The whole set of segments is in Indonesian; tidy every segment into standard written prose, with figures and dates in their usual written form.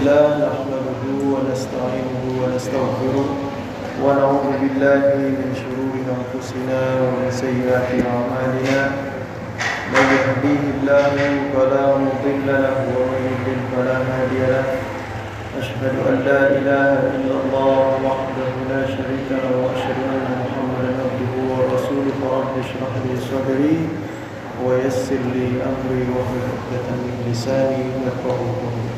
لله نحمده ونستعينه ونستغفره ونعوذ بالله من شرور أنفسنا ومن سيئات أعمالنا من يهديه الله فلا مضل له ومن يضلل فلا هادي له أشهد أن لا إله إلا الله وحده لا شريك له وأشهد أن محمدا عبده ورسوله رب اشرح لي صدري ويسر لي أمري واحلل عقدة من لساني يفقهوا قولي.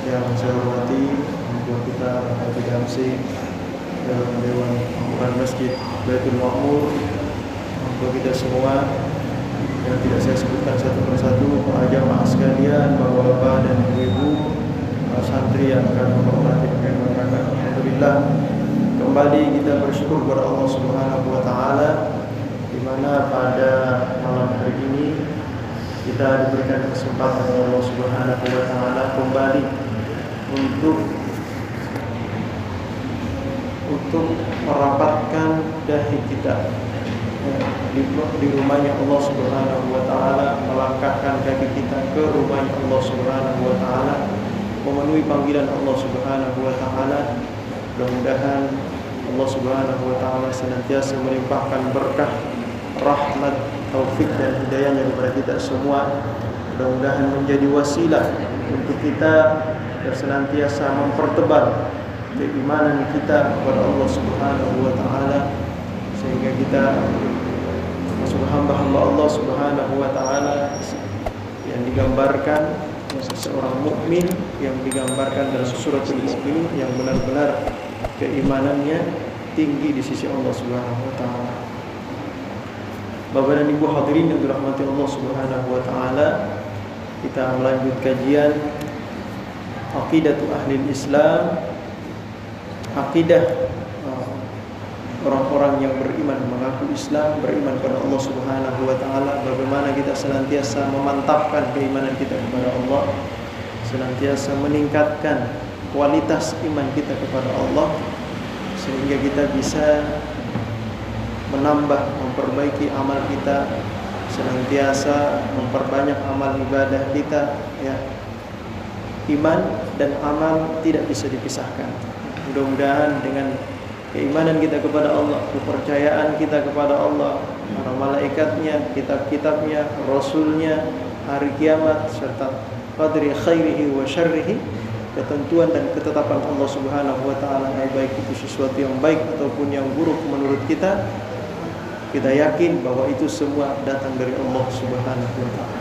Yang saya hormati untuk kita Haji Damsi dalam Dewan Pengurus Masjid Baitul Ma'mur, untuk kita semua yang tidak saya sebutkan satu persatu, para jamaah sekalian, bapak-bapak dan ibu-ibu, para santri yang akan menghormati masyarakat. Alhamdulillah, kembali kita bersyukur kepada Allah Subhanahu wa taala di mana pada malam hari ini kita diberikan kesempatan oleh Allah Subhanahu wa taala kembali untuk merapatkan dahi kita di rumahnya Allah Subhanahu wa taala, melangkahkan kaki kita ke rumahnya Allah Subhanahu wa taala, memenuhi panggilan Allah Subhanahu wa taala. Mudah-mudahan Allah Subhanahu wa taala senantiasa melimpahkan berkah, rahmat, taufik dan hidayahnya kepada kita semua. Mudah-mudahan menjadi wasilah untuk kita dan senantiasa mempertebal keimanan kita kepada Allah Subhanahu wa taala, sehingga kita masuk hamba-hamba Allah Subhanahu wa taala yang digambarkan seorang mukmin, yang digambarkan dalam suratul Mukminin, yang benar-benar keimanannya tinggi di sisi Allah Subhanahu wa taala. Bapak dan Ibu hadirin yang dirahmati Allah Subhanahu wa taala, kita melanjut kajian Aqidatu Ahlil Islam, akidah orang-orang yang beriman, mengaku Islam, beriman kepada Allah Subhanahu wa taala. Bagaimana kita senantiasa memantapkan keimanan kita kepada Allah, senantiasa meningkatkan kualitas iman kita kepada Allah, sehingga kita bisa menambah, memperbaiki amal kita, senantiasa memperbanyak amal ibadah kita, ya. Iman dan amal tidak bisa dipisahkan. Mudah-mudahan dengan keimanan kita kepada Allah, kepercayaan kita kepada Allah, para malaikatnya, kitab-kitabnya, rasulnya, hari kiamat, serta qadri khairihi wa syarrihi, ketentuan dan ketetapan Allah Subhanahu wa taala, baik itu sesuatu yang baik ataupun yang buruk menurut kita yakin bahwa itu semua datang dari Allah Subhanahu wa taala.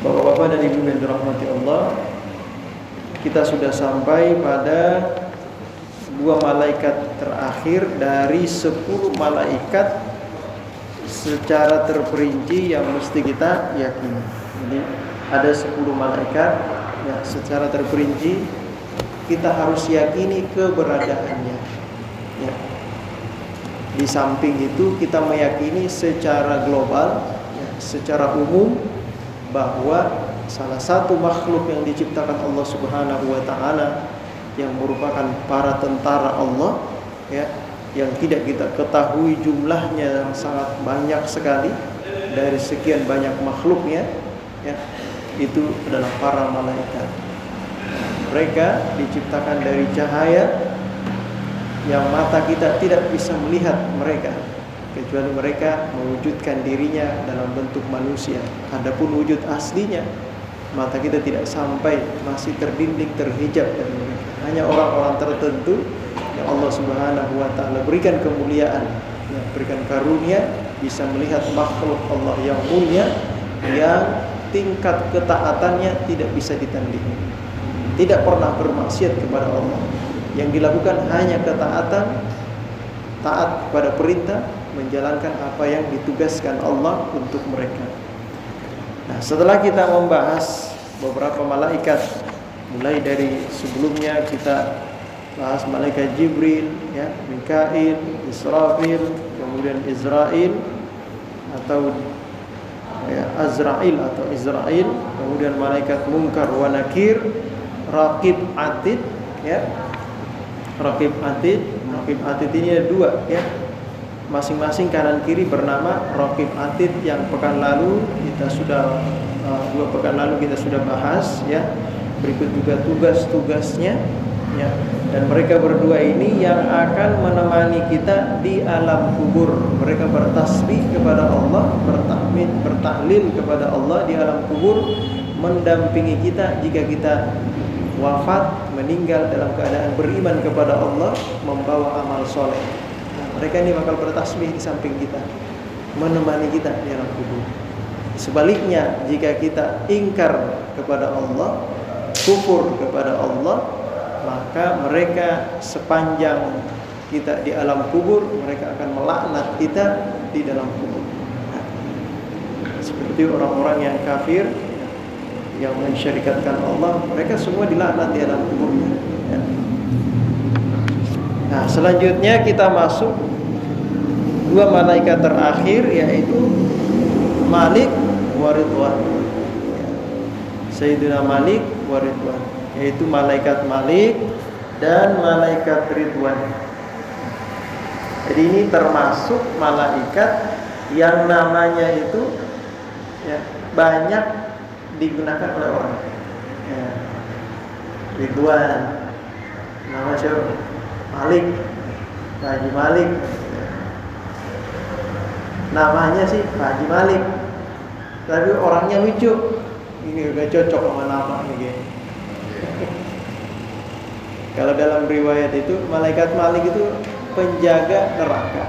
Bapak-bapak dan ibu yang dirahmati Allah, kita sudah sampai pada 2 malaikat terakhir dari 10 malaikat secara terperinci yang mesti kita yakini. Jadi ada 10 malaikat ya, secara terperinci kita harus yakini keberadaannya, ya. Di samping itu kita meyakini secara global, ya, secara umum, bahwa salah satu makhluk yang diciptakan Allah Subhanahu wa taala yang merupakan para tentara Allah, ya, yang tidak kita ketahui jumlahnya yang sangat banyak sekali dari sekian banyak makhluknya, ya, itu adalah para malaikat. Mereka diciptakan dari cahaya yang mata kita tidak bisa melihat mereka, kecuali mereka mewujudkan dirinya dalam bentuk manusia. Adapun wujud aslinya mata kita tidak sampai, masih terdinding, terhijab dari mereka. Hanya orang-orang tertentu yang Allah Subhanahu wa taala berikan kemuliaan, ya, berikan karunia, bisa melihat makhluk Allah yang mulia, yang tingkat ketaatannya tidak bisa ditandingi, tidak pernah bermaksiat kepada Allah, yang dilakukan hanya ketaatan, taat kepada perintah, menjalankan apa yang ditugaskan Allah untuk mereka. Nah, setelah kita membahas beberapa malaikat, mulai dari sebelumnya kita bahas malaikat Jibril, ya, Mikail, Israfil, kemudian Israil atau ya, Azrail atau Israil, kemudian malaikat Munkar wa Nakir, Raqib Atid, ya. Raqib Atid ini ada 2, ya. masing-masing kanan kiri bernama Raqib Atid, yang pekan lalu kita sudah 2 pekan lalu kita sudah bahas ya. Berikut juga tugas-tugasnya ya. Dan mereka berdua ini yang akan menemani kita di alam kubur. Mereka bertasbih kepada Allah, bertahmid, bertahlil kepada Allah di alam kubur, mendampingi kita jika kita wafat, meninggal dalam keadaan beriman kepada Allah, membawa amal soleh. Nah, mereka ini bakal bertasbih di samping kita, menemani kita di alam kubur. Sebaliknya, jika kita ingkar kepada Allah, kufur kepada Allah, maka mereka sepanjang kita di alam kubur, mereka akan melaknat kita di dalam kubur. Nah, seperti orang-orang yang kafir, yang mensyirikatkan Allah, mereka semua dilaknat di alam kuburnya ya. Nah, selanjutnya kita masuk 2 malaikat terakhir, yaitu Malik wa Ridwan ya. Sayyidina Malik wa Ridwan, yaitu malaikat Malik dan malaikat Ridwan. Jadi ini termasuk malaikat yang namanya itu ya, banyak digunakan oleh orang ya. Ridwan, nama siapa? Malik, Pak Haji Malik. Namanya sih Pak Haji Malik, tapi orangnya lucu. Ini gak cocok sama nama ini. Kalau dalam riwayat itu, malaikat Malik itu penjaga neraka.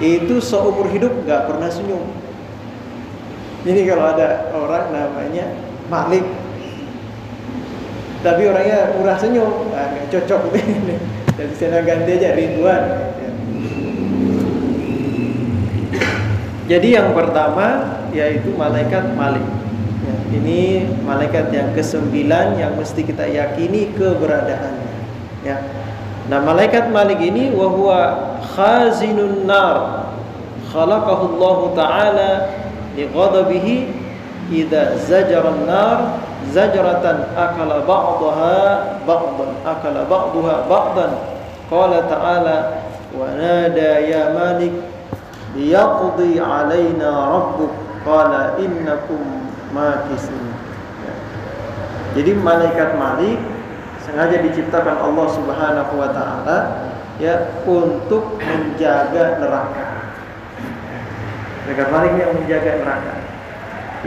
Itu seumur hidup gak pernah senyum. Jadi kalau ada orang namanya Malik, tapi orangnya murah senyum, gak cocok. Dari sana ganti aja Ridwan. Jadi yang pertama yaitu malaikat Malik. Ini malaikat yang ke-9 yang mesti kita yakini keberadaannya ya. Nah, malaikat Malik ini wa huwa khazinun nar, khalaqahu Allah taala li ghadabihi idza zajara an-nar zajratan akala ba'daha ba'dan. Qala ta'ala wa nada ya Malik liyaqdi 'alaina rabbuk qala innakum makisun ya. Jadi malaikat Malik sengaja diciptakan Allah Subhanahu wa taala ya untuk menjaga neraka. Malaikat Malik yang menjaga neraka,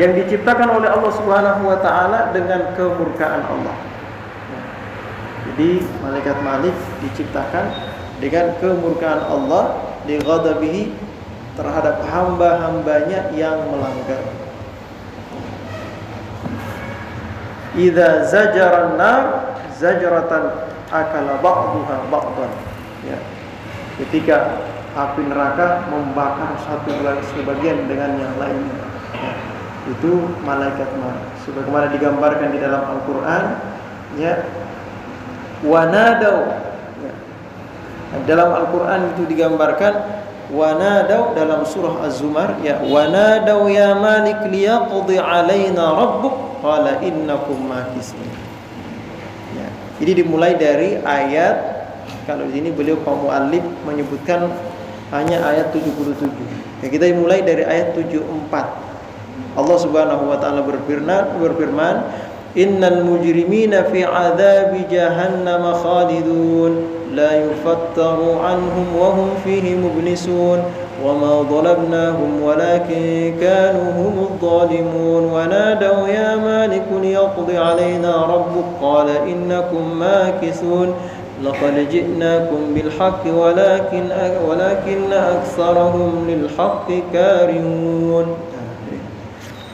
yang diciptakan oleh Allah Subhanahu wa taala dengan kemurkaan Allah. Jadi malaikat Malik diciptakan dengan kemurkaan Allah, li ghadabihi, terhadap hamba-hambanya yang melanggar. Idza zajaran nar zajratan akala ba'daha ba'dan ya. Ketika api neraka membakar satu sebagian dengan yang lainnya ya. Itu malaikat Malik sebagaimana digambarkan di dalam Al-Qur'an ya. Wanadau ya. Dalam Al-Qur'an itu digambarkan wanadau dalam surah Az-Zumar ya, wanadau ya Malik liyaqdi 'alaina rabbuk qala innakum makisun ya. Jadi dimulai dari ayat, kalau di sini beliau kaum muallif menyebutkan hanya ayat 77 ya, kita dimulai dari ayat 74. Allah Subhanahu wa taala berfirman innal mujrimina fi 'adzabi jahannam khalidun la yufattaru anhum wa hum fihi mublisun wa ma dhalamnahum walakin kanu humudh dhalimun wa nadaw ya Malik liyaqdi 'alaina rabbuk qala innakum makisun laqad ji'nakum bil haqqi walakin aktsarahum lil haqqi karihun.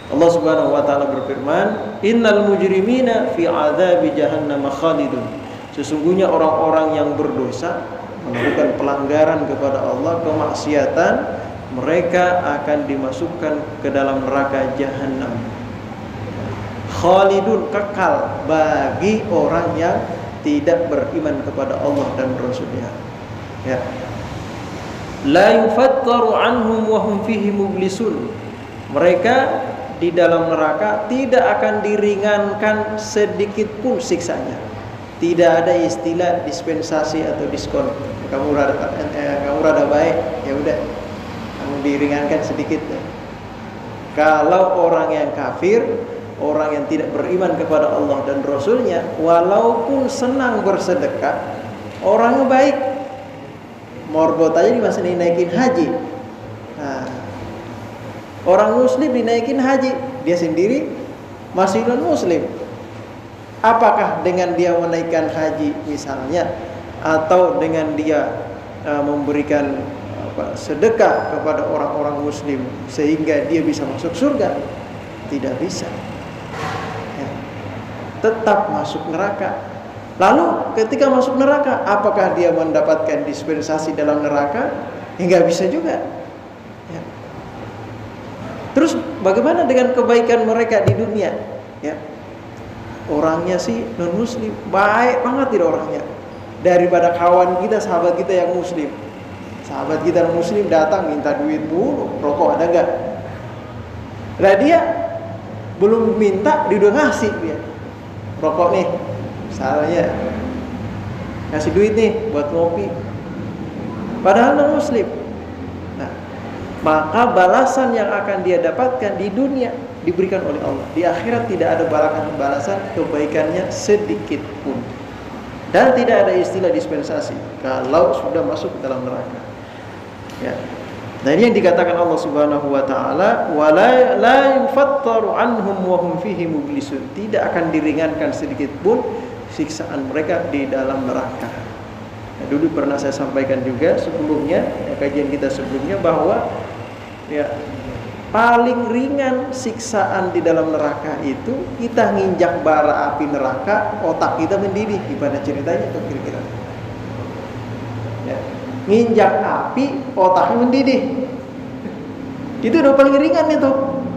Allah Subhanahu wa taala berfirman innal mujrimina fi 'adzabi jahannam khalidun. Sesungguhnya orang-orang yang berdosa, melakukan pelanggaran kepada Allah, kemaksiatan, mereka akan dimasukkan ke dalam neraka jahanam. Khalidun, kekal bagi orang yang tidak beriman kepada Allah dan Rasulnya. Ya. La yufattaru anhum wa hum fihi mublisun. Mereka di dalam neraka tidak akan diringankan sedikit pun siksanya. Tidak ada istilah dispensasi atau diskon. Kamu rada baik, ya udah, kamu diringankan sedikit. Kalau orang yang kafir, orang yang tidak beriman kepada Allah dan Rasulnya, walaupun senang bersedekah, orangnya baik, morbot aja masih dinaikin haji. Nah, orang muslim dinaikin haji, dia sendiri masih non muslim. Apakah dengan dia menaikkan haji misalnya, atau dengan dia memberikan sedekah kepada orang-orang muslim sehingga dia bisa masuk surga? Tidak bisa, ya. Tetap masuk neraka. Lalu ketika masuk neraka, apakah dia mendapatkan dispensasi dalam neraka? Enggak bisa juga, ya. Terus bagaimana dengan kebaikan mereka di dunia, ya? Orangnya sih non muslim, baik banget tidak orangnya, daripada kawan kita, sahabat kita yang muslim. Sahabat kita yang muslim datang minta duit mulu, rokok ada enggak? Lah dia belum minta, dia udah ngasih dia. Rokok nih, misalnya, ngasih duit nih buat ngopi. Padahal non muslim. Nah, maka balasan yang akan dia dapatkan di dunia diberikan oleh Allah. Di akhirat tidak ada balasan kebaikannya sedikit pun. Dan tidak ada istilah dispensasi kalau sudah masuk ke dalam neraka. Ya. Nah, ini yang dikatakan Allah Subhanahu wa taala, wala la yufattaru anhum wa hum fihi mublisun. Tidak akan diringankan sedikit pun siksaan mereka di dalam neraka. Nah, dulu pernah saya sampaikan juga sebelumnya, kajian kita sebelumnya, bahwa ya, paling ringan siksaan di dalam neraka itu kita nginjak bara api neraka, otak kita mendidih. Gimana ceritanya tuh kira-kira? Ya. Nginjak api, otaknya mendidih. Itu udah paling ringan itu.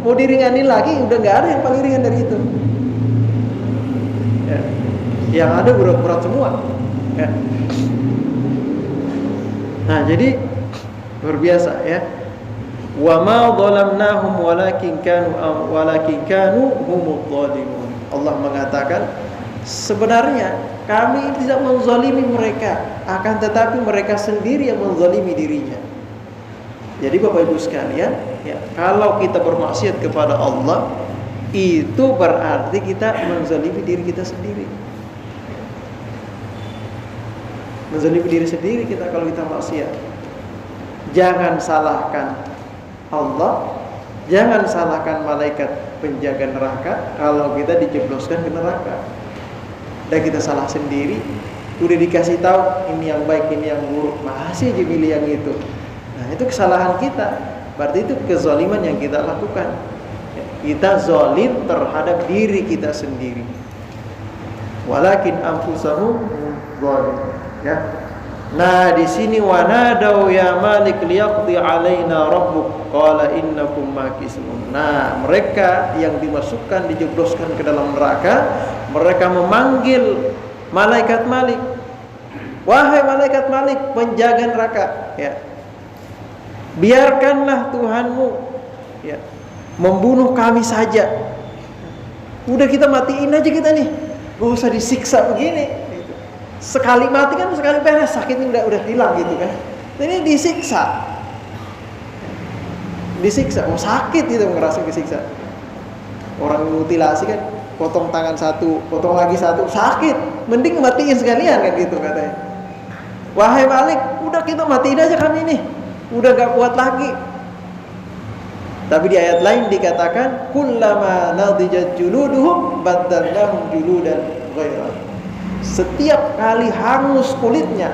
Mau diringanin lagi udah nggak ada yang paling ringan dari itu. Ya. Yang ada berat-berat semua. Ya. Nah, jadi luar biasa ya. Wa ma dhalamnahum walakin kanu humudz zalimun. Allah mengatakan, sebenarnya kami tidak menzalimi mereka, akan tetapi mereka sendiri yang menzalimi dirinya. Jadi Bapak Ibu sekalian, ya, kalau kita bermaksiat kepada Allah, itu berarti kita menzalimi diri kita sendiri. Menzalimi diri sendiri kita kalau kita maksiat. Jangan salahkan Allah, jangan salahkan malaikat penjaga neraka kalau kita dijebloskan ke neraka. Dan kita salah sendiri, udah dikasih tahu ini yang baik, ini yang buruk, masih aja milih yang itu. Nah, itu kesalahan kita. Berarti itu kezaliman yang kita lakukan. Kita zalim terhadap diri kita sendiri. Walakin anfusahum zalim. Ya. Nah, di sini wanadau ya Malik liyaqdi alaina rabbuk qala innakum makisun. Nah, mereka yang dimasukkan, dijebloskan ke dalam neraka, mereka memanggil malaikat Malik. Wahai malaikat Malik, penjaga neraka, ya. Biarkanlah Tuhanmu, ya, membunuh kami saja. Udah kita matiin aja kita nih. Gak usah disiksa begini. Sekali mati kan sekali beres, sakitnya udah hilang gitu kan. Ini disiksa. Disiksa, oh sakit gitu ngerasa disiksa. Orang mutilasi kan, potong tangan satu, potong lagi satu, sakit. Mending matiin sekalian kan gitu katanya. Wahai Malik, udah kita matiin aja kami nih. Udah gak kuat lagi. Tapi di ayat lain dikatakan, kullama nadijat juluduhum baddalnahum juludan ghairah. Setiap kali hangus kulitnya,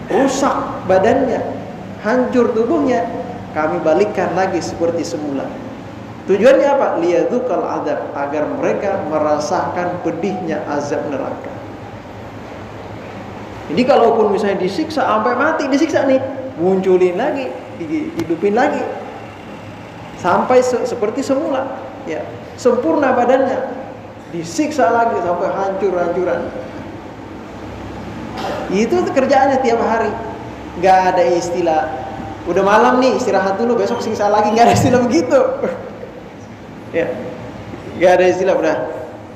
rusak badannya, hancur tubuhnya, kami balikkan lagi seperti semula. Tujuannya apa? Liyadzuqal azab, agar mereka merasakan pedihnya azab neraka. Jadi kalaupun misalnya disiksa sampai mati, disiksa nih, munculin lagi, hidupin lagi, sampai seperti semula, ya, sempurna badannya, disiksa lagi sampai hancur-hancuran. Itu kerjaannya tiap hari. Gak ada istilah udah malam nih istirahat dulu, besok siksa lagi. Gak ada istilah begitu. Ya, gak ada istilah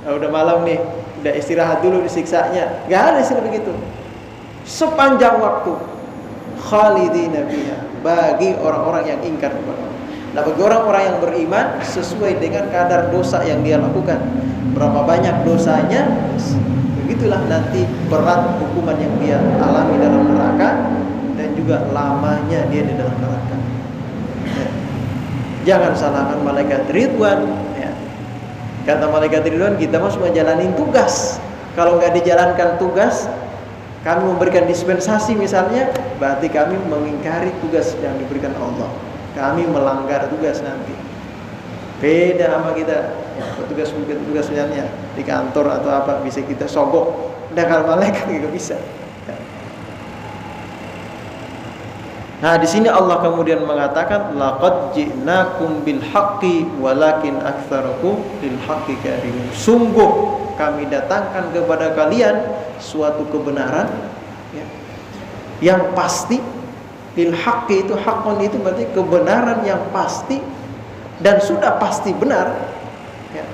udah malam nih udah istirahat dulu disiksanya. Gak ada istilah begitu. Sepanjang waktu. Khalidina fiha, bagi orang-orang yang ingkar kepada Allah. Nah, bagi orang-orang yang beriman sesuai dengan kadar dosa yang dia lakukan. Berapa banyak dosanya, begitulah nanti berat hukuman yang dia alami dalam neraka dan juga lamanya dia di dalam neraka. Ya. Jangan salahkan malaikat Ridwan. Ya. Kata malaikat Ridwan, kita mah cuma jalanin tugas. Kalau nggak dijalankan tugas, kami memberikan dispensasi misalnya, berarti kami mengingkari tugas yang diberikan Allah. Kami melanggar tugas nanti. Beda sama kita, ya, petugas misalnya di kantor atau apa bisa kita sogok. Udah kalau malaikat nggak bisa. Ya. Nah, di sini Allah kemudian mengatakan laqad ji'nakum bil haqqi walakin aktsarakum lil haqqi karihun. Sungguh kami datangkan kepada kalian suatu kebenaran, ya, yang pasti. Bil haqqi itu, haqqun itu berarti kebenaran yang pasti dan sudah pasti benar, ya.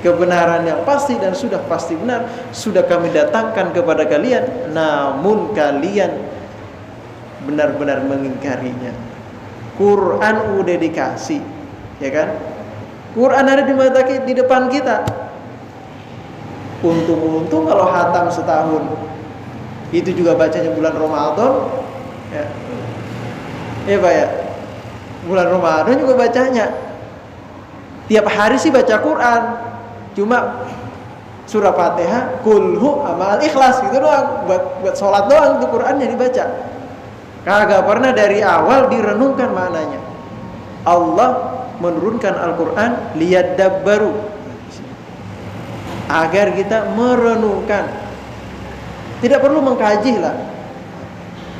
Kebenaran yang pasti dan sudah pasti benar sudah kami datangkan kepada kalian, namun kalian benar-benar mengingkarinya. Quran udah dikasih, ya kan? Quran ada di depan kita. Untung-untung kalau hatam setahun itu juga bacanya bulan Ramadan, ya. Ya Pak ya, bulan Ramadan juga bacanya. Tiap hari sih baca Quran, cuma surah Fatihah, kulhu, sama Al-Ikhlas gitu doang, buat sholat doang itu Qurannya dibaca. Kagak pernah dari awal direnungkan maknanya. Allah menurunkan Al-Quran liyadabbaru, agar kita merenungkan. Tidak perlu mengkaji lah,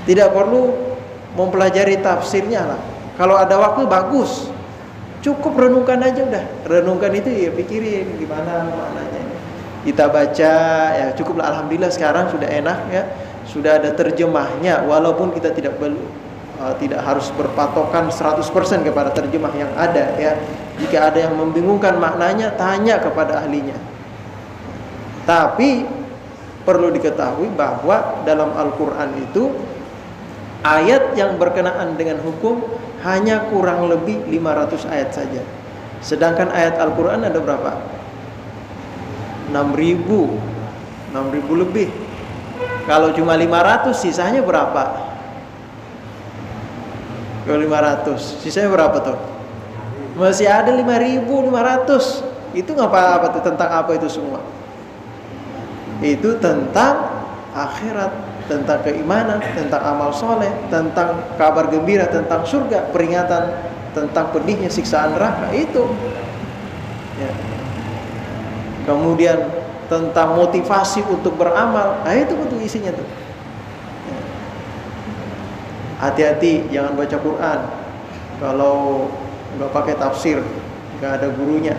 tidak perlu mempelajari tafsirnya lah. Kalau ada waktu bagus, cukup renungkan aja udah. Renungkan itu ya pikirin gimana maknanya. Kita baca ya cukuplah. Alhamdulillah sekarang sudah enak ya, sudah ada terjemahnya. Walaupun kita tidak harus berpatokan 100% kepada terjemah yang ada ya. Jika ada yang membingungkan maknanya, tanya kepada ahlinya. Tapi perlu diketahui bahwa dalam Al-Quran itu ayat yang berkenaan dengan hukum hanya kurang lebih 500 ayat saja. Sedangkan ayat Al-Quran ada berapa? 6.000 lebih. Kalau cuma 500, sisanya berapa? Kalau 500, sisanya berapa tuh? Masih ada 5.500. Itu ngapa-apa tuh? Tentang apa itu semua? Itu tentang akhirat, tentang keimanan, tentang amal soleh, tentang kabar gembira, tentang surga, peringatan tentang pedihnya siksaan neraka itu. Ya. Kemudian tentang motivasi untuk beramal, nah itu betul isinya tuh. Ya. Hati-hati jangan baca Quran kalau nggak pakai tafsir, nggak ada gurunya.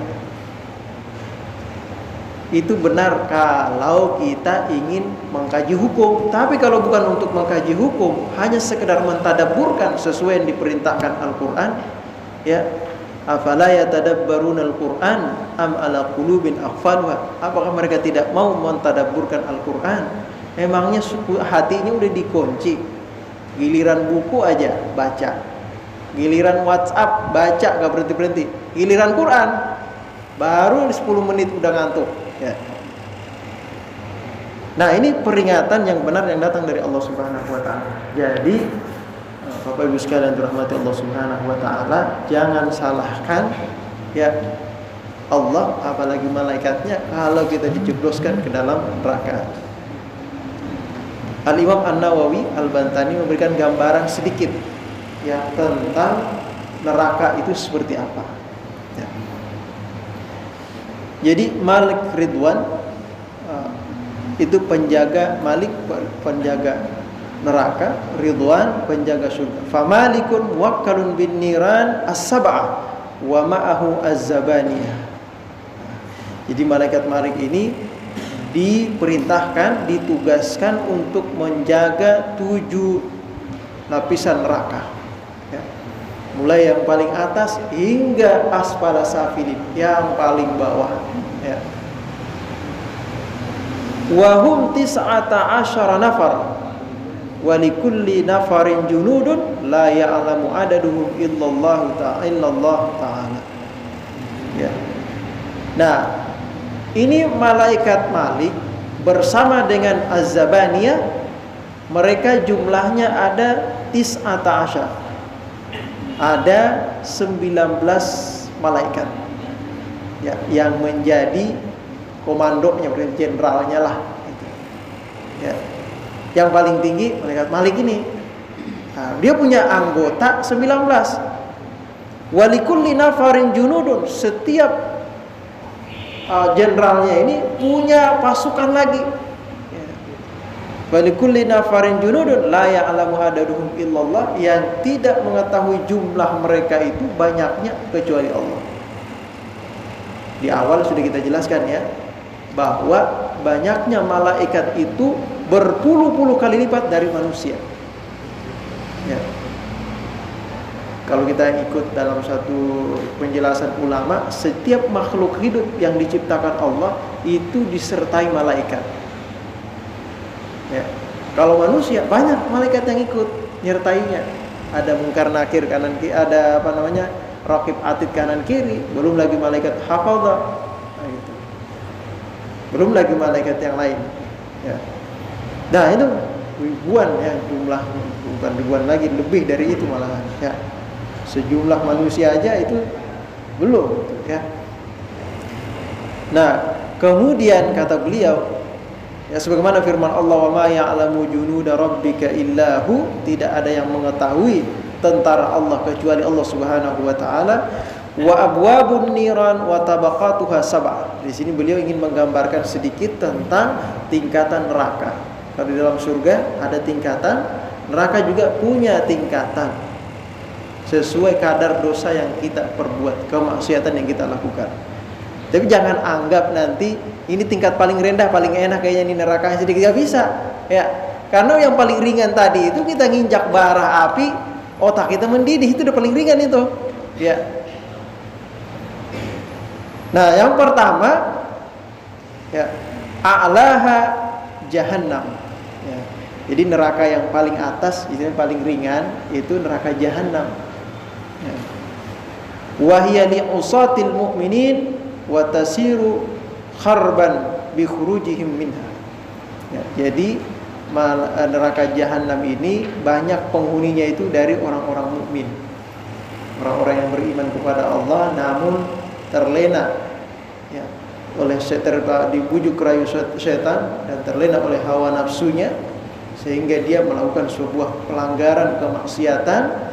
Itu benar kalau kita ingin mengkaji hukum. Tapi kalau bukan untuk mengkaji hukum, hanya sekedar mentadabburkan sesuai yang diperintahkan Al-Quran, ya, afala yatadabbaruna al-Quran am ala qulubin aqfalha. Apakah mereka tidak mau mentadabburkan Al-Quran? Emangnya hatinya udah dikunci? Giliran buku aja baca, giliran WhatsApp baca gak berhenti-berhenti, giliran Quran baru 10 menit udah ngantuk. Ya. Nah, ini peringatan yang benar yang datang dari Allah Subhanahu wa taala. Jadi, Bapak Ibu sekalian dirahmati Allah Subhanahu wa taala, jangan salahkan ya Allah apalagi malaikatnya kalau kita dijebloskan ke dalam neraka. Al-Imam An-Nawawi Al-Bantani memberikan gambaran sedikit ya tentang neraka itu seperti apa. Ya. Jadi Malik Ridwan itu penjaga, Malik penjaga neraka, Ridwan penjaga surga. Famalikun muwakkalun bin niran as-sab'ah wa ma'ahu az-zabaniyah. Jadi malaikat Malik ini diperintahkan, ditugaskan untuk menjaga 7 lapisan neraka. Ya. Mulai yang paling atas hingga asfala safilin, yang paling bawah. Ya. Wa hum tis'ata asyara nafar wa likulli nafarin junudun la ya'lamu adaduhum illallah ta'ala. Ya. Nah, ini malaikat Malik bersama dengan Az-Zabaniyah, mereka jumlahnya ada tis'ata asyar. Ada 19 malaikat. Ya, yang menjadi komandonya, jenderalnya lah gitu. Ya. Yang paling tinggi malaikat Malik ini. Nah, dia punya anggota 19. Walikulli nafarin junudun, setiap jenderalnya ini punya pasukan lagi. Ya. Walikulli nafarin junudun la ya'lamu adaduhum illallah, yang tidak mengetahui jumlah mereka itu banyaknya kecuali Allah. Di awal sudah kita jelaskan ya, bahwa banyaknya malaikat itu berpuluh-puluh kali lipat dari manusia. Ya. Kalau kita ikut dalam satu penjelasan ulama, setiap makhluk hidup yang diciptakan Allah itu disertai malaikat. Ya. Kalau manusia banyak malaikat yang ikut nyertainya. Ada mungkar nakir kanan kiri, ada raqib atid kanan kiri, belum lagi malaikat hafadzah. Nah, gitu. Belum lagi malaikat yang lain. Ya. Nah, itu ribuan ya jumlahnya, bukan ribuan lagi, lebih dari itu malahan. Ya. Sejumlah manusia aja itu belum, ya. Nah, kemudian kata beliau, ya sebagaimana firman Allah, wa ma ya'lamu junuda rabbika illahu, tidak ada yang mengetahui tentara Allah kecuali Allah Subhanahu wa taala. Wa abwabun niran wa tabaqatuha sab'ah. Di sini beliau ingin menggambarkan sedikit tentang tingkatan neraka. Kalau di dalam surga ada tingkatan, neraka juga punya tingkatan sesuai kadar dosa yang kita perbuat, kemaksiatan yang kita lakukan. Tapi jangan anggap nanti ini tingkat paling rendah, paling enak kayaknya ini neraka sedikit, gak bisa. Ya, karena yang paling ringan tadi itu kita nginjak bara api, otak kita mendidih, itu udah paling ringan itu. Ya. Nah, yang pertama, ya, a'laha jahannam. Ya. Jadi neraka yang paling atas, itu yang paling ringan, itu neraka jahannam. Ya. Wa hiya li usatil mu'minin wa tasiru kharban bi khurujihim minha. Ya, jadi neraka jahanam ini banyak penghuninya itu dari orang-orang mukmin. Orang-orang yang beriman kepada Allah namun terlena ya oleh dibujuk rayu setan dan terlena oleh hawa nafsunya, sehingga dia melakukan sebuah pelanggaran kemaksiatan,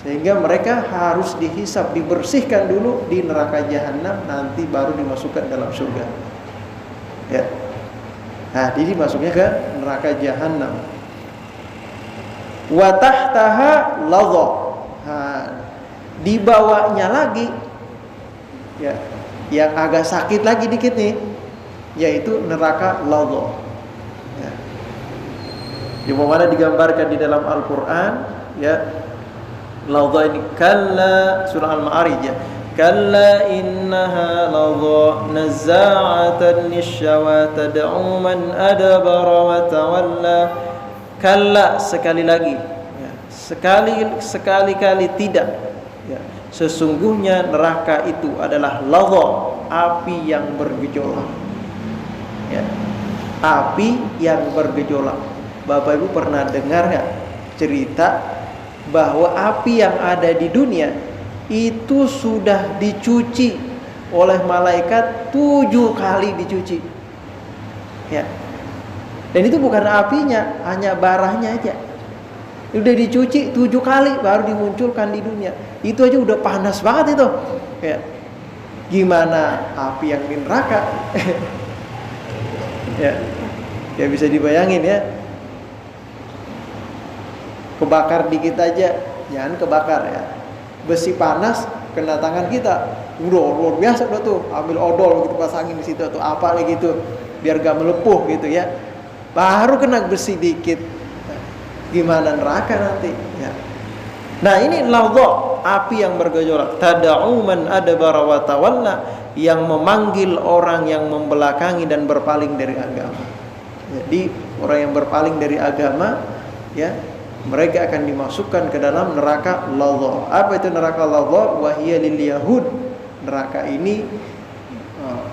sehingga mereka harus dihisab, dibersihkan dulu di neraka jahanam, nanti baru dimasukkan dalam surga. Ya. Nah, jadi masuknya ke neraka jahanam. Wa tahtaha ladha. Nah, di bawahnya lagi ya, yang agak sakit lagi dikit nih, yaitu neraka ladha. Ya. Di mana digambarkan di dalam Al-Qur'an ya. Ladha ini kalla, surah Al-Ma'arij ya. Kalla innaha ladha nazza'atan lisyawa tad'u man adbara wa tawalla. Kalla, sekali lagi ya. Sekali-kali tidak ya. Sesungguhnya neraka itu adalah ladha, api yang bergejolak ya. Api yang bergejolak. Bapak Ibu pernah dengar ya cerita bahwa api yang ada di dunia itu sudah dicuci oleh malaikat 7 kali dicuci ya. Dan itu bukan apinya, hanya barahnya aja. Udah dicuci 7 kali baru dimunculkan di dunia. Itu aja udah panas banget itu ya. Gimana api yang di neraka? Ya bisa dibayangin ya. Kebakar dikit aja, jangan kebakar ya. Besi panas kena tangan kita, udah luar biasa udah tuh. Ambil odol gitu, pasangin di situ atau apa lagi gitu, biar gak melepuh gitu ya. Baru kena besi dikit, gimana neraka nanti? Ya. Nah ini ladha, api yang bergejolak. Tad'u man adbara wa tawalla, yang memanggil orang yang membelakangi dan berpaling dari agama. Jadi orang yang berpaling dari agama, ya, mereka akan dimasukkan ke dalam neraka ladha. Apa itu neraka ladha? Wahiyya lil yahud. Neraka ini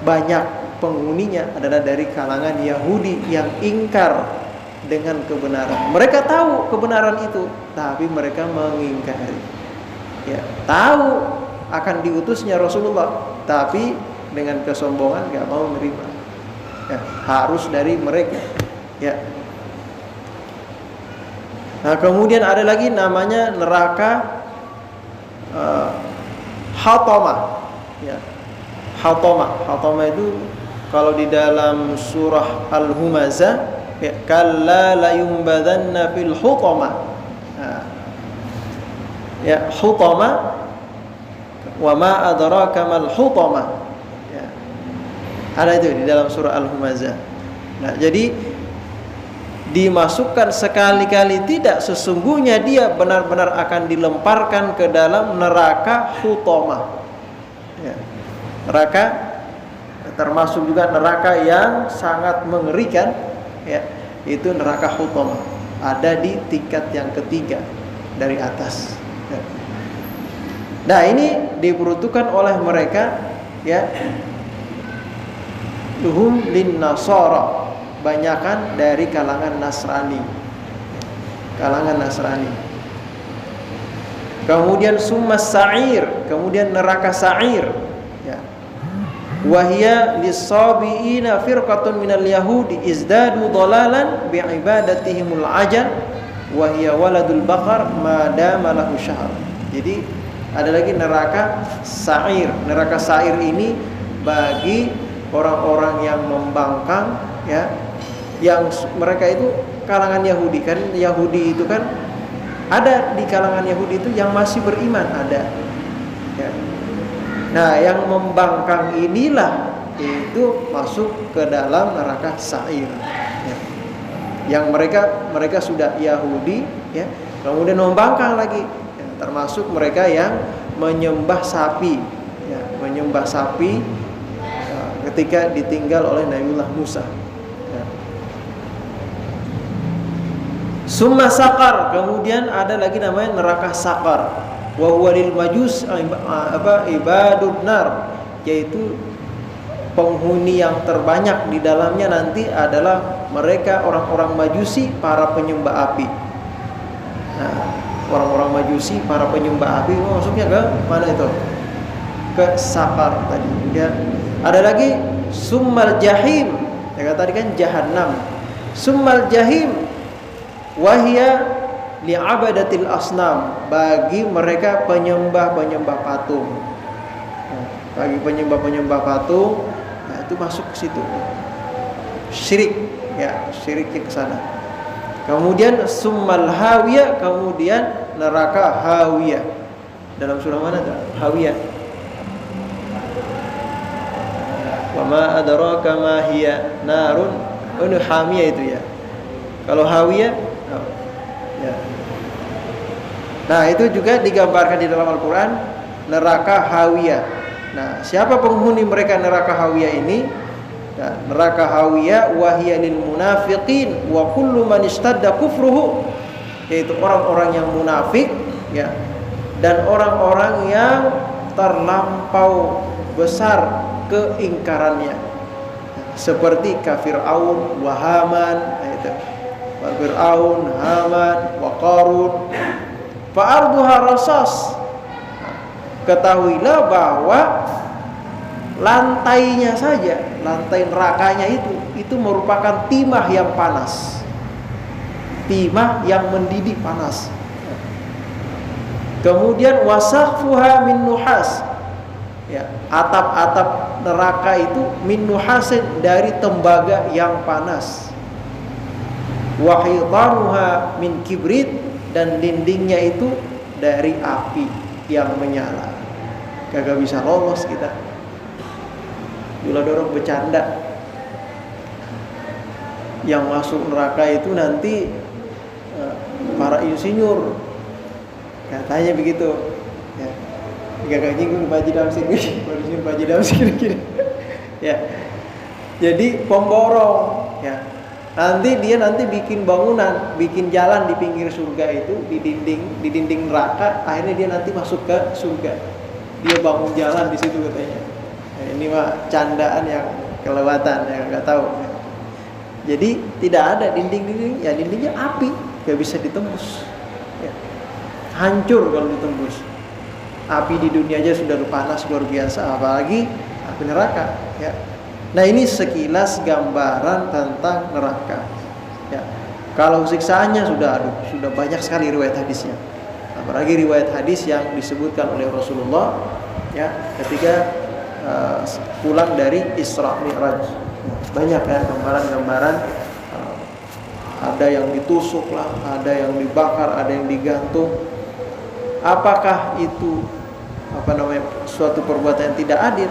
banyak penghuninya adalah dari kalangan Yahudi yang ingkar dengan kebenaran. Mereka tahu kebenaran itu, tapi mereka mengingkari. Ya, tahu akan diutusnya Rasulullah, tapi dengan kesombongan gak mau menerima. Ya, harus dari mereka. Ya. Nah, kemudian ada lagi namanya neraka Hatamah. Ya. Hatamah itu kalau di dalam surah Al-Humazah, ya, kalla la yumbadanna fil hutamah. Nah, ya, hutamah, wa ma adraka mal hutamah. Ya. Ada itu di dalam surah Al-Humazah. Nah, jadi dimasukkan sekali-kali tidak, sesungguhnya dia benar-benar akan dilemparkan ke dalam neraka hutamah. Ya. Neraka termasuk juga neraka yang sangat mengerikan, ya, itu neraka hutamah. Ada di tingkat yang ketiga dari atas. Ya. Nah, ini diperuntukkan oleh mereka, ya, hum lin nasara, banyakan dari kalangan Nasrani. Kemudian summas sa'ir, kemudian neraka sa'ir, ya. Wahia lis-sabiina firqatun minal yahudi izdadu dhalalan bi'ibadatihimul ajal wahia waladul baqar ma dama lahu syahr. Jadi ada lagi neraka sa'ir. Neraka sa'ir ini bagi orang-orang yang membangkang, ya, yang mereka itu kalangan Yahudi. Kan Yahudi itu kan ada di kalangan Yahudi itu yang masih beriman, ada, ya. Nah, yang membangkang inilah itu masuk ke dalam neraka sa'ir, ya. Yang mereka sudah Yahudi, ya, kemudian membangkang lagi, ya, termasuk mereka yang menyembah sapi, ya, menyembah sapi, ya, ketika ditinggal oleh Nabiullah Musa. Summa saqar, kemudian ada lagi namanya neraka saqar. Wa huwa lil majus ibadun nar, yaitu penghuni yang terbanyak di dalamnya nanti adalah mereka orang-orang Majusi, para penyembah api. Nah, orang-orang Majusi, para penyembah api, masuknya ke mana itu? Ke saqar tadi, ya. Ada lagi summal jahim. Ya, tadi kan jahanam. Summal jahim wahia li'abadatil asnam, bagi mereka penyembah-penyembah patung. Nah, bagi penyembah-penyembah patung, nah, itu masuk ke situ. Syirik, ya, syiriknya ke sana. Kemudian summal hawiyah, kemudian neraka hawiyah. Dalam surah mana tuh? Hawiyah. Wa ma adraka ma hiya narun. Ini hamiyah itu, ya. Kalau hawiyah, ya. Nah, itu juga digambarkan di dalam Al-Quran, neraka hawiyah. Nah, siapa penghuni mereka neraka hawiyah ini? Nah, neraka hawiyah wahiyya lil munafiqin wa kullu man istadda kufruhu, yaitu orang-orang yang munafik, ya, dan orang-orang yang terlampau besar keingkarannya, seperti kafir'aun wa Haman, itu Fir'aun, Haman, wa Qarun. Fa'arduha rasas. Ketahuilah bahwa lantainya saja, lantai nerakanya itu merupakan timah yang panas. Timah yang mendidih panas. Kemudian wasaqfuha min nuhas. Ya, atap-atap neraka itu min nuhasin, dari tembaga yang panas. Wahitanuha min kibrit, dan dindingnya itu dari api yang menyala. Kagak bisa lolos kita. Gula dorong bercanda. Yang masuk neraka itu nanti para insinyur, katanya begitu, ya. Gagak nyinggung Pak Haji Damsir gini, Pak Haji Damsir gini. Ya. Jadi pemborong, ya. Nanti dia bikin bangunan, bikin jalan di pinggir surga itu, di dinding neraka, akhirnya dia nanti masuk ke surga. Dia bangun jalan di situ katanya. Nah, ini mah candaan yang kelewatan, yang nggak tahu. Jadi tidak ada dinding-dinding, ya dindingnya api, nggak bisa ditembus. Ya. Hancur kalau ditembus. Api di dunia aja sudah panas luar biasa, apalagi api neraka. Ya. Nah ini sekilas gambaran tentang neraka. Ya. Kalau siksaannya sudah banyak sekali riwayat hadisnya. Apalagi riwayat hadis yang disebutkan oleh Rasulullah ya ketika pulang dari Isra Mi'raj. Banyak ya gambaran-gambaran, ada yang ditusuk lah, ada yang dibakar, ada yang digantung. Apakah itu suatu perbuatan yang tidak adil?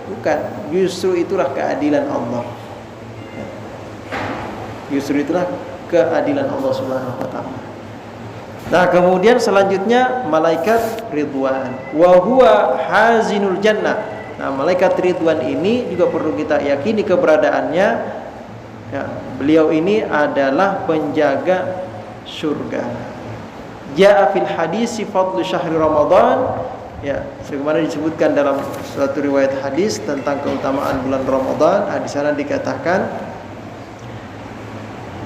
Bukan, justru itulah keadilan Allah. Justru itulah keadilan Allah Subhanahu wa taala. Nah, kemudian selanjutnya malaikat Ridwan, wa huwa hazinul jannah. Nah, malaikat Ridwan ini juga perlu kita yakini keberadaannya. Ya, beliau ini adalah penjaga surga. Ja'a fil hadis fadlu syahri Ramadan. Ya, sebagaimana disebutkan dalam suatu riwayat hadis tentang keutamaan bulan Ramadan, di sana dikatakan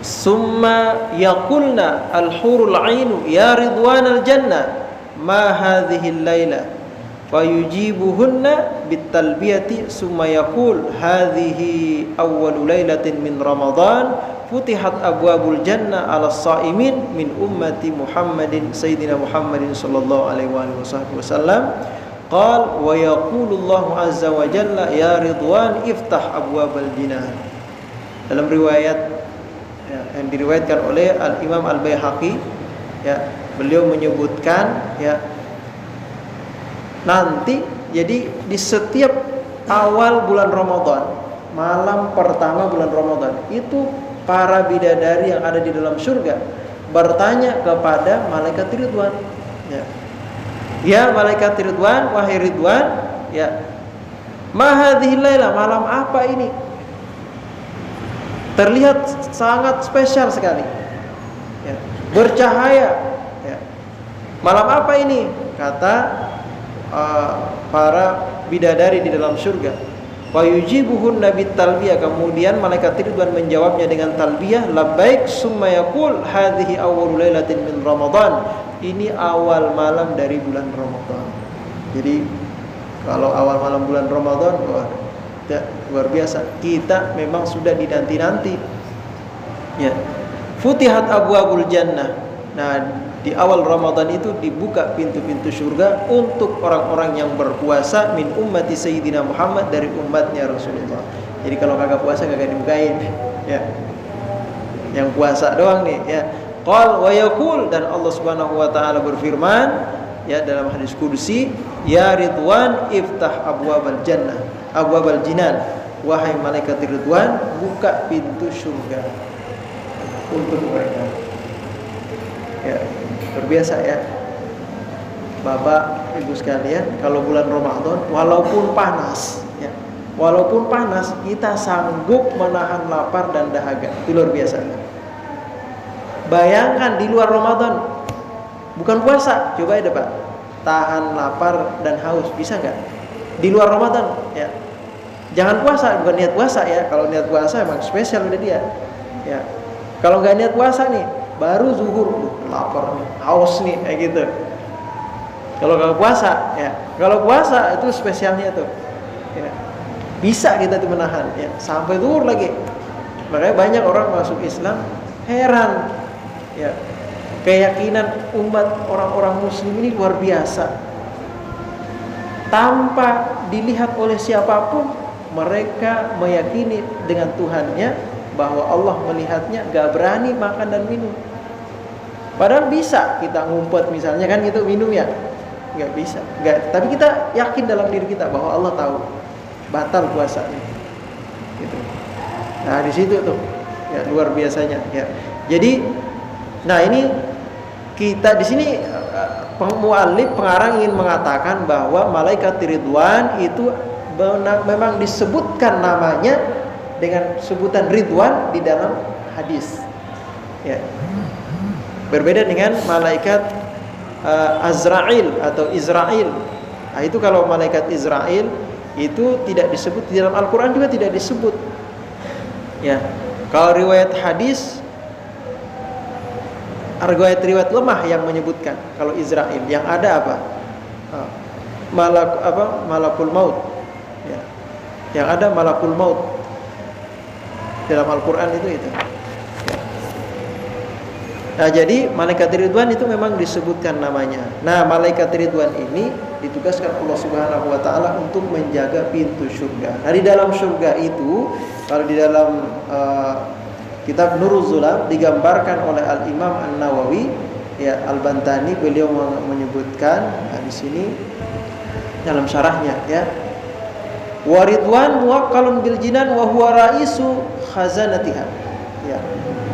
summa yaqulna al-hurul 'ainu ya ridwanal jannah ma hadhihi al-laila fayujibuhunna bitalbiyati summa yaqul hadhihi awwalu lailatin min Ramadan futihat abwabul jannah 'ala as-sha'imin min ummati Muhammadin sayyidina Muhammadin sallallahu alaihi wasallam qala wa yaqulu Allah azza wa jalla ya ridwan iftah abwabal jinan. Dalam riwayat ya, yang diriwayatkan oleh Al-Imam Al-Baihaqi ya, beliau menyebutkan ya nanti jadi di setiap awal bulan Ramadan, malam pertama bulan Ramadan itu para bidadari yang ada di dalam surga bertanya kepada malaikat Ridwan. Ya malaikat Ridwan, wahai Ridwan, ya ma hadhihi laila, malam apa ini? Terlihat sangat spesial sekali. Ya, bercahaya. Ya. Malam apa ini? Kata para bidadari di dalam surga. Wa yujibuhunna bitalbiyah, kemudian malaikat Ridwan menjawabnya dengan talbiyah, labbaik summa yaqul hadhihi awwalul lailatin min Ramadan. Ini awal malam dari bulan Ramadan. Jadi kalau awal malam bulan Ramadan, wah, luar biasa. Kita memang sudah dinanti-nanti. Ya. Futihat abwabul jannah. Nah, di awal Ramadan itu dibuka pintu-pintu surga untuk orang-orang yang berpuasa min ummati Sayyidina Muhammad, dari umatnya Rasulullah. Jadi kalau kagak puasa kagak dibukain, ya. Yang puasa doang nih, ya. Qal wa yaqul, dan Allah Subhanahu wa taala berfirman ya dalam hadis qudsi, ya Ridwan iftah abwabal jannah, abwabal jinan. Wahai malaikat Ridwan, buka pintu surga untuk mereka. Ya, berbiasa ya Bapak Ibu sekalian, kalau bulan Ramadan walaupun panas ya, walaupun panas kita sanggup menahan lapar dan dahaga. Itu luar biasa. Bayangkan di luar Ramadan, bukan puasa, coba ya Pak, tahan lapar dan haus, bisa nggak? Di luar Ramadan ya. Jangan puasa, bukan niat puasa ya. Kalau niat puasa emang spesial udah dia. Ya. Kalau nggak niat puasa nih, baru zuhur, lapar nih, haus nih, kayak gitu. Kalau nggak puasa, ya, kalau puasa itu spesialnya tuh, ya, bisa kita tuh menahan, ya, sampai zuhur lagi. Makanya banyak orang masuk Islam heran, ya, keyakinan umat orang-orang Muslim ini luar biasa. Tanpa dilihat oleh siapapun, mereka meyakini dengan Tuhannya bahwa Allah melihatnya, gak berani makan dan minum. Padahal bisa kita ngumpet misalnya kan gitu minum ya, gak bisa. Gak. Tapi kita yakin dalam diri kita bahwa Allah tahu batal puasanya. Gitu. Nah di situ tuh, ya luar biasanya. Ya. Jadi, nah ini kita di sini muallif pengarang ingin mengatakan bahwa malaikat Ridwan itu memang disebutkan namanya dengan sebutan ridwan di dalam hadis. Ya. Berbeda dengan malaikat Azrail atau Israel. Nah, itu kalau malaikat Israel itu tidak disebut di dalam Al-Quran, juga tidak disebut. Ya, kalau riwayat hadis, riwayat lemah yang menyebutkan kalau Israel. Yang ada apa? Malakul maut. Ya. Yang ada malakul maut dalam Al-Quran itu. Nah, jadi malaikat Ridwan itu memang disebutkan namanya. Nah, malaikat Ridwan ini ditugaskan Allah Subhanahu wa taala untuk menjaga pintu surga. Nah, di dalam surga itu, kalau di dalam kitab Nurul Zulam digambarkan oleh Al-Imam An-Nawawi, ya, Al-Bantani, beliau menyebutkan di sini dalam syarahnya, ya. Wa ridwan muwakkalun bil jinan wa huwa raisu khazanatiha. Ya.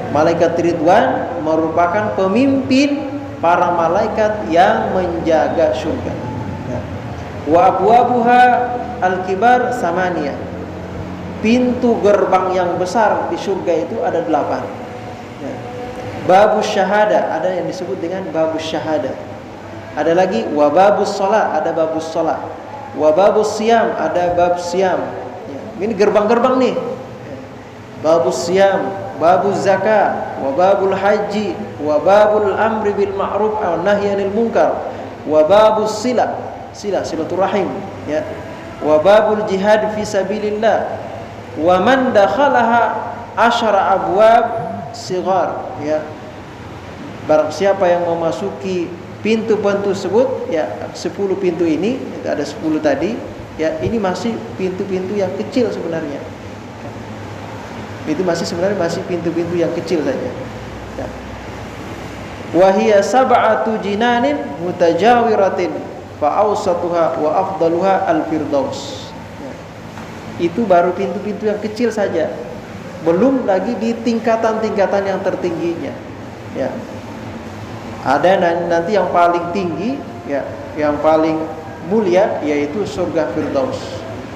Malaikat Ridwan merupakan pemimpin para malaikat yang menjaga surga. Ya. Wa abwabuha al-kibar samaniyah. Pintu gerbang yang besar di surga itu ada 8. Ya. Babus syahada, ada yang disebut dengan babus syahada. Ada lagi wa babus shalah, ada babus shalah. Wa babus siyam, ada bab siyam. Ya. Ini gerbang-gerbang nih. Ya. Babus siyam, babul zakat, wa babul haji, wa babul amri bil ma'ruf wa nahyi anil munkar, wa babus silaturahim, ya, wa babul jihad fi sabilillah, wa man dakhalaha asyara abwab sighar, ya. Barang siapa yang memasuki pintu-pintu tersebut, ya, 10 pintu ini, itu ada 10 tadi, ya, ini masih pintu-pintu yang kecil sebenarnya. Itu sebenarnya masih pintu-pintu yang kecil saja. Ya. Wahia sab'atu jinanin mutajawiratin fa awsatuha wa afdaluha al-firdaus. Ya. Itu baru pintu-pintu yang kecil saja. Belum lagi di tingkatan-tingkatan yang tertingginya. Ya. Ada nanti yang paling tinggi, ya, yang paling mulia, yaitu surga Firdaus.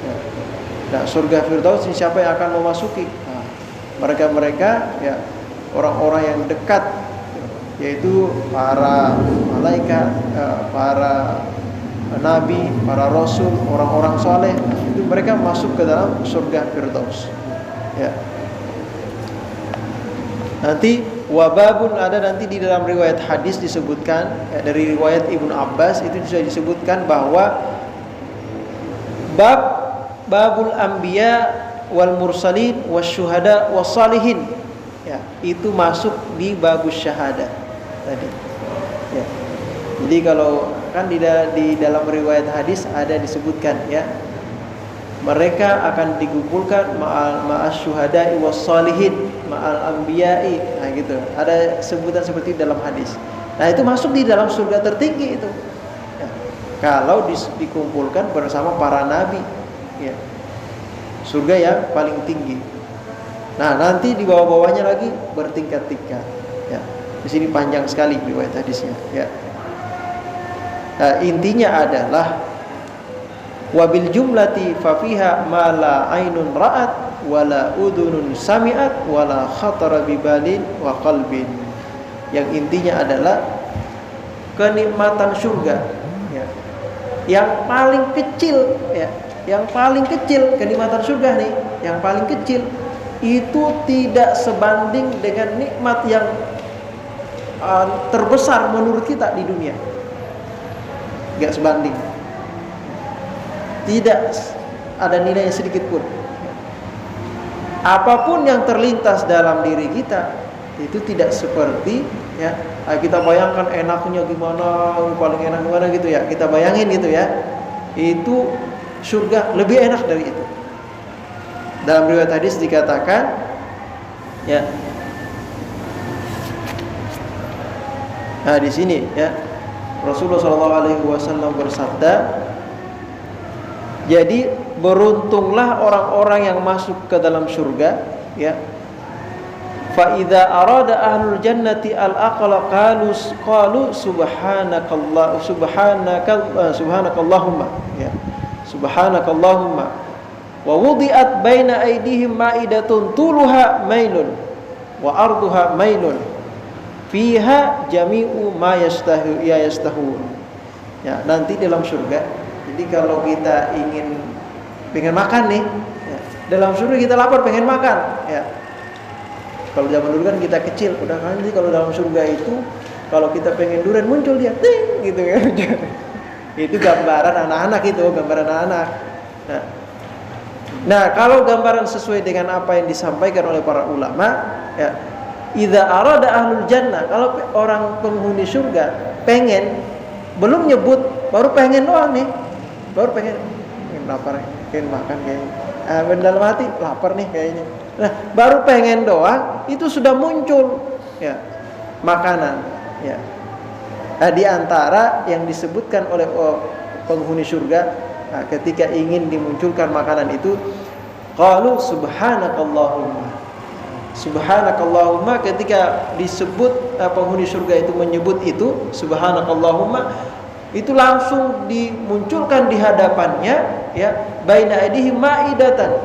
Ya. Nah, surga Firdaus ini siapa yang akan memasuki? Mereka-mereka, ya, orang-orang yang dekat, yaitu para malaikat, para nabi, para rasul, orang-orang soleh. Itu mereka masuk ke dalam surga Firdaus. Ya. Nanti wababun ada nanti di dalam riwayat hadis disebutkan, ya, dari riwayat Ibnu Abbas itu sudah disebutkan bahwa babul anbiya wal mursalin wasyuhada wassalihin, ya, itu masuk di babus syahada tadi, ya. Jadi kalau kan di dalam riwayat hadis ada disebutkan, ya, mereka akan dikumpulkan ma'al syuhada'i wassalihin ma'al anbiya'i. Nah, gitu. Ada sebutan seperti itu dalam hadis. Nah, itu masuk di dalam surga tertinggi itu, ya. Kalau dikumpulkan bersama para nabi, ya, surga yang paling tinggi. Nah, nanti di bawah-bawahnya lagi bertingkat-tingkat, ya. Di sini panjang sekali riwayat hadisnya, ya. Nah, intinya adalah wabil jumlati fa fiha ma la ainun ra'at wala udhunun sami'at wala khatara bi balin wa qalbin. Yang intinya adalah kenikmatan surga, ya, yang paling kecil, ya. Yang paling kecil kenikmatan surga nih, yang paling kecil itu tidak sebanding dengan nikmat yang terbesar menurut kita di dunia. Enggak sebanding. Tidak ada nilai sedikit pun. Apapun yang terlintas dalam diri kita itu tidak seperti, ya, kita bayangkan enaknya gimana, paling enak gimana gitu, ya. Kita bayangin gitu, ya. Itu surga lebih enak dari itu. Dalam riwayat hadis dikatakan, ya. Nah, di sini, ya, Rasulullah SAW bersabda, jadi beruntunglah orang-orang yang masuk ke dalam surga, ya. Fa idza arada ahlul jannati al-aqla qalu subhanakallahumma, ya. Subhanakallahumma Wa wudi'at baina aydihim ma'idatun tuluha mailun wa arduha mailun fiha jami'u ma yastahun. Ya, nanti dalam surga. Jadi kalau kita pengen makan nih, ya, dalam surga kita lapar pengen makan, ya. Kalau zaman dulu kan kita kecil, udah kan sih kalau dalam surga itu kalau kita pengen durian muncul dia, ting gitu ya. Itu gambaran anak-anak itu, gambaran anak-anak. Nah, kalau gambaran sesuai dengan apa yang disampaikan oleh para ulama, ya, idza arada ahlul jannah, kalau orang penghuni surga pengen, belum nyebut, baru pengen doang nih, baru pengen lapar, pengen makan kayaknya, dalam hati lapar nih kayaknya. Nah, baru pengen doang, itu sudah muncul, ya, makanan, ya. Nah, di antara yang disebutkan oleh penghuni surga, nah, ketika ingin dimunculkan makanan itu, qalu subhanakallahumma. Subhanakallahumma, ketika disebut penghuni surga itu menyebut itu subhanakallahumma, itu langsung dimunculkan di hadapannya, ya, baina aydihim ma'idatan,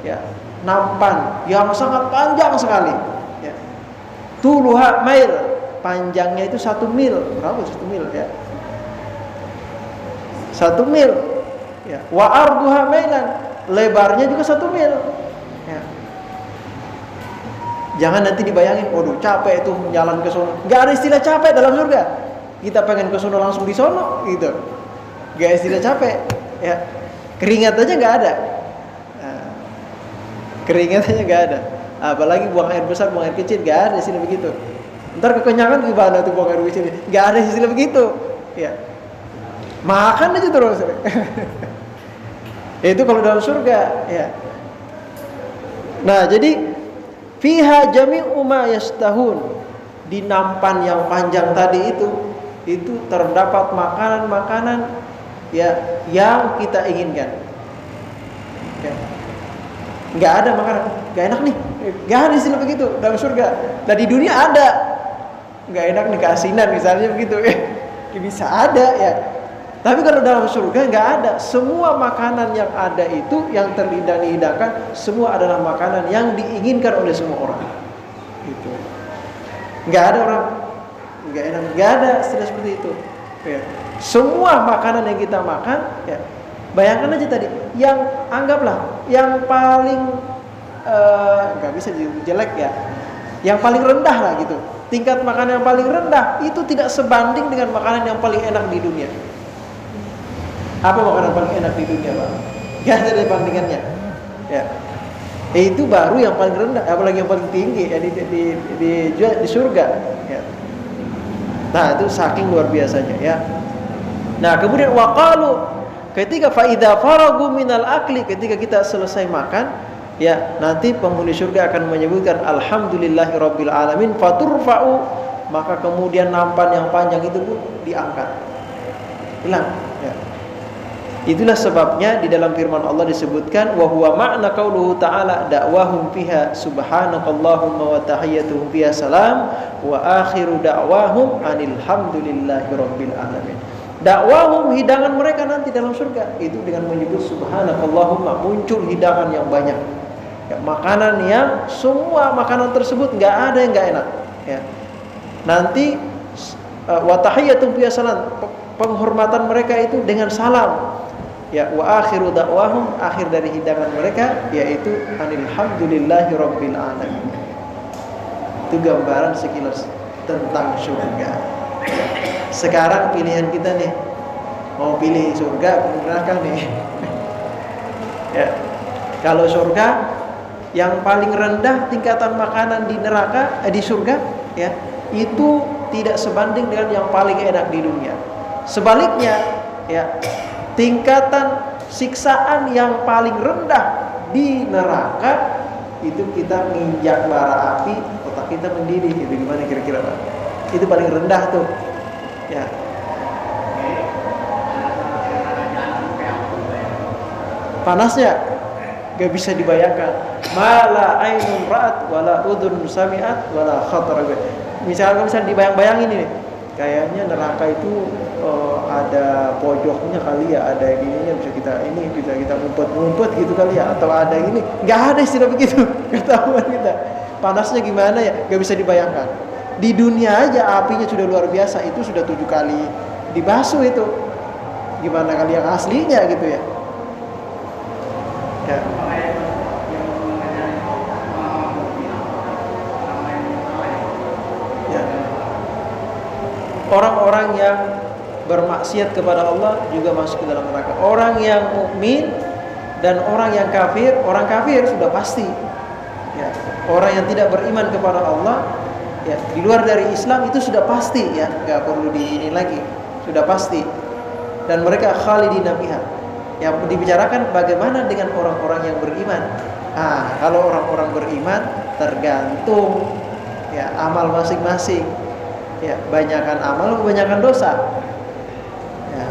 ya, nampan yang sangat panjang sekali, ya. Tuluha mail, panjangnya itu 1 mil. Berapa 1 mil, ya? 1 mil, ya. Wa arduha mailan, lebarnya juga 1 mil, ya. Jangan nanti dibayangin, waduh capek itu jalan ke sono. Enggak ada istilah capek dalam surga. Kita pengen ke sono langsung di sono gitu. Enggak istilah capek, ya. Keringat aja enggak ada. Keringatannya nggak ada, apalagi buang air besar, buang air kecil, nggak ada istilah begitu. Ntar kekenyangan gimana tuh buang air kecil? Nggak ada istilah begitu, ya. Makan aja terus. Itu kalau dalam surga, ya. Nah, jadi fiha jami'u ma yastahun, di nampan yang panjang tadi itu terdapat makanan-makanan, ya, yang kita inginkan, ya. Nggak ada makanan, nggak enak nih, nggak ada istilah begitu dalam surga. Nah, di dunia ada, nggak enak nih keasinan misalnya begitu, bisa ada, ya. Tapi kalau dalam surga nggak ada. Semua makanan yang ada itu, yang dihidangkan, semua adalah makanan yang diinginkan oleh semua orang. Gitu. Nggak ada orang nggak enak, nggak ada istilah seperti itu. Ya. Semua makanan yang kita makan, ya. Bayangkan aja tadi, yang anggaplah yang paling nggak bisa jelek, ya, yang paling rendah lah gitu. Tingkat makanan yang paling rendah itu tidak sebanding dengan makanan yang paling enak di dunia. Apa makanan paling enak di dunia, Pak? Gak ada bandingannya, ya. Itu baru yang paling rendah, apalagi yang paling tinggi, ya, di surga, ya. Nah, itu saking luar biasanya, ya. Nah, kemudian waqalu, ketika faida faragu minal akli, ketika kita selesai makan, ya, nanti penghuni surga akan menyebutkan alhamdulillahirabbil alamin faturfa'u, maka kemudian nampan yang panjang itu pun diangkat, hilang, ya. Itulah sebabnya di dalam firman Allah disebutkan wa huwa ma'na qauluhu ta'ala da'wahum fiha subhanakallahumma wa tahiyyatuhum fiha salam wa akhiru da'wahum anil hamdulillahirabbil alamin. Dakwahum, hidangan mereka nanti dalam surga itu dengan menyebut subhanakallahumma, muncul hidangan yang banyak, ya, makanan yang semua makanan tersebut nggak ada yang nggak enak, ya. Nanti wa tahiyyatuhum fiha salam, penghormatan mereka itu dengan salam, ya. Wa akhiru da'wahum, akhir dari hidangan mereka yaitu alhamdulillahirabbil alamin. Itu gambaran sekilas tentang surga. Sekarang pilihan kita nih, mau pilih surga atau neraka nih. Ya. Kalau surga, yang paling rendah tingkatan makanan di neraka, di surga, ya, itu tidak sebanding dengan yang paling enak di dunia. Sebaliknya, ya, tingkatan siksaan yang paling rendah di neraka itu kita nginjak bara api, otak kita mendidih. Itu gimana kira-kira, Pak? Itu paling rendah tuh. Ya. Panasnya gak bisa dibayangkan. Mala ainun ra'at wala udhun sami'at wala khatara. Misalnya dibayang-bayangin ini, kayaknya neraka itu ada pojoknya kali ya, ada gininya bisa kita ngumpet gitu kali ya, atau ada ini. Nggak ada istilah begitu. Ketahuan kita. Panasnya gimana ya? Nggak bisa dibayangkan. Di dunia aja apinya sudah luar biasa, itu sudah 7 kali dibasuh itu. Gimana kali yang aslinya gitu ya? Ya. Ya. Orang-orang yang bermaksiat kepada Allah juga masuk ke dalam neraka. Orang yang mukmin dan orang yang kafir, orang kafir sudah pasti. Ya. Orang yang tidak beriman kepada Allah, ya, di luar dari Islam itu sudah pasti ya, nggak perlu ini lagi, sudah pasti. Dan mereka khalidina fiha. Yang dibicarakan bagaimana dengan orang-orang yang beriman. Kalau orang-orang beriman tergantung ya amal masing-masing. Ya, banyakan amal, kebanyakan dosa. Ya.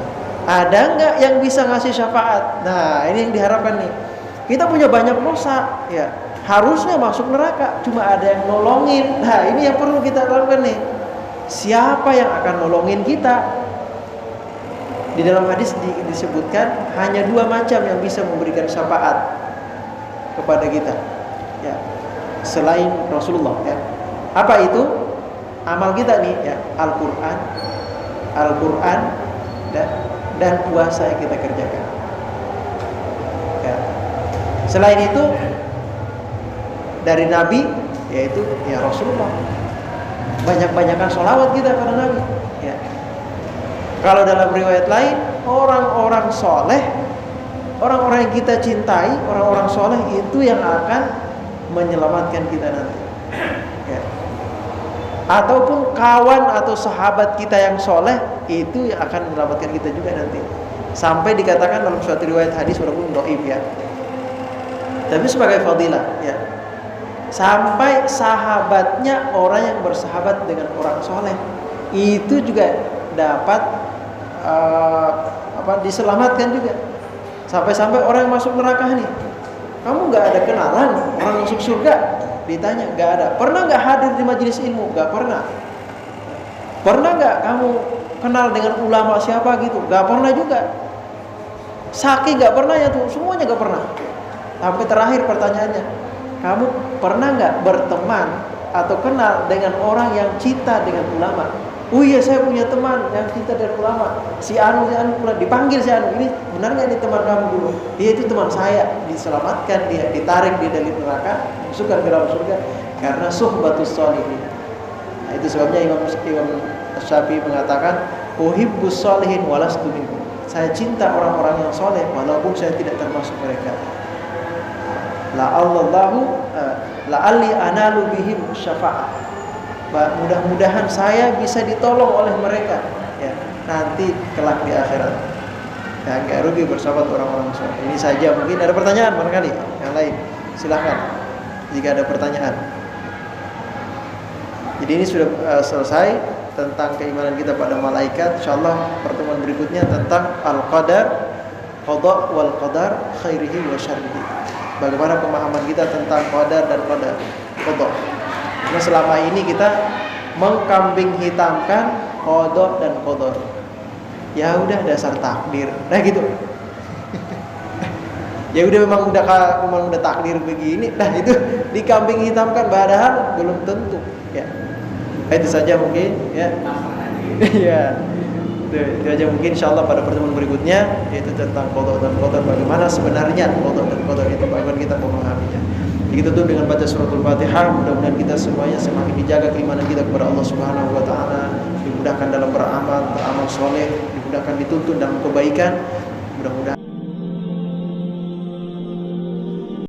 Ada nggak yang bisa ngasih syafaat? Nah, ini yang diharapkan nih. Kita punya banyak dosa, ya. Harusnya masuk neraka, cuma ada yang nolongin. Nah, ini yang perlu kita lakukan nih. Siapa yang akan nolongin kita? Di dalam hadis disebutkan hanya 2 macam yang bisa memberikan syafaat kepada kita, ya, selain Rasulullah. Ya. Apa itu? Amal kita nih, ya, Al-Quran dan puasa yang kita kerjakan. Ya. Selain itu dari Nabi, yaitu ya Rasulullah. Banyak-banyakan sholawat kita pada Nabi. Ya. Kalau dalam riwayat lain, orang-orang soleh, orang-orang yang kita cintai, orang-orang soleh itu yang akan menyelamatkan kita nanti. Ya. Ataupun kawan atau sahabat kita yang soleh itu yang akan menyelamatkan kita juga nanti. Sampai dikatakan dalam suatu riwayat hadis walaupun dhaif ya, tapi sebagai fadilah ya, sampai sahabatnya orang yang bersahabat dengan orang soleh itu juga dapat diselamatkan juga. Sampai-sampai orang yang masuk neraka nih, kamu nggak ada kenalan orang masuk surga? Ditanya, nggak ada. Pernah nggak hadir di majelis ilmu? Nggak pernah. Pernah nggak kamu kenal dengan ulama siapa gitu? Nggak pernah juga. Saki nggak pernah ya tuh, semuanya nggak pernah. Sampai terakhir pertanyaannya, kamu pernah nggak berteman atau kenal dengan orang yang cinta dengan ulama? Oh iya, saya punya teman yang cinta dengan ulama. Si Anu dipanggil si Anu, ini benar nggak ini teman kamu dulu? Dia itu teman saya, diselamatkan dia, ditarik dia dari neraka, masukkan ke dalam surga karena suhbatus sholihin. Nah, itu sebabnya Imam Syafi'i mengatakan, uhibbus sholihin walastu minhum. Saya cinta orang-orang yang soleh walaupun saya tidak termasuk mereka. La'alli analu bihim syafa'ah. Mudah-mudahan saya bisa ditolong oleh mereka ya, nanti kelak di akhirat. Ya, nggak rugi bersahabat orang-orang soleh. Ini saja, mungkin ada pertanyaan barangkali yang lain, silahkan jika ada pertanyaan. Jadi ini sudah selesai tentang keimanan kita pada malaikat. Insyaallah pertemuan berikutnya tentang al-qadar, qada wal qadar, khairihi wa syarrihi. Bagaimana pemahaman kita tentang qadar dan qada. Karena selama ini kita mengkambing hitamkan qada dan qadar. Ya udah dasar takdir. Nah gitu. Ya udah memang udah takdir begini. Nah itu dikambing hitamkan padahal belum tentu ya. Itu saja mungkin ya. Ya. Itu aja mungkin insyaallah pada pertemuan berikutnya, yaitu tentang qada dan qadar, bagaimana sebenarnya qada dan qadar itu, bagaimana kita memahaminya. Kita tutup dengan baca suratul Fatihah. Mudah-mudahan kita semuanya semakin dijaga keimanan kita kepada Allah Subhanahu wa taala, dimudahkan dalam beramal soleh, dimudahkan dituntun dalam kebaikan. Mudah-mudahan